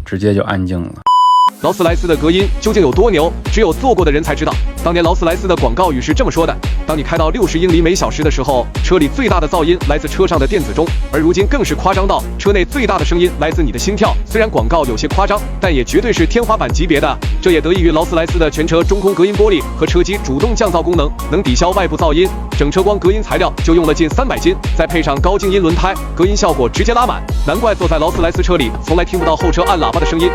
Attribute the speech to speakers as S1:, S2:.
S1: 直接就安静了。
S2: 劳斯莱斯的隔音究竟有多牛？只有坐过的人才知道。当年劳斯莱斯的广告语是这么说的：当你开到60英里每小时的时候，车里最大的噪音来自车上的电子钟，而如今更是夸张到车内最大的声音来自你的心跳。虽然广告有些夸张，但也绝对是天花板级别的。这也得益于劳斯莱斯的全车中空隔音玻璃和车机主动降噪功能，能抵消外部噪音。整车光隔音材料就用了近300斤，再配上高静音轮胎，隔音效果直接拉满。难怪坐在劳斯莱斯车里从来听不到后车按喇叭的声音。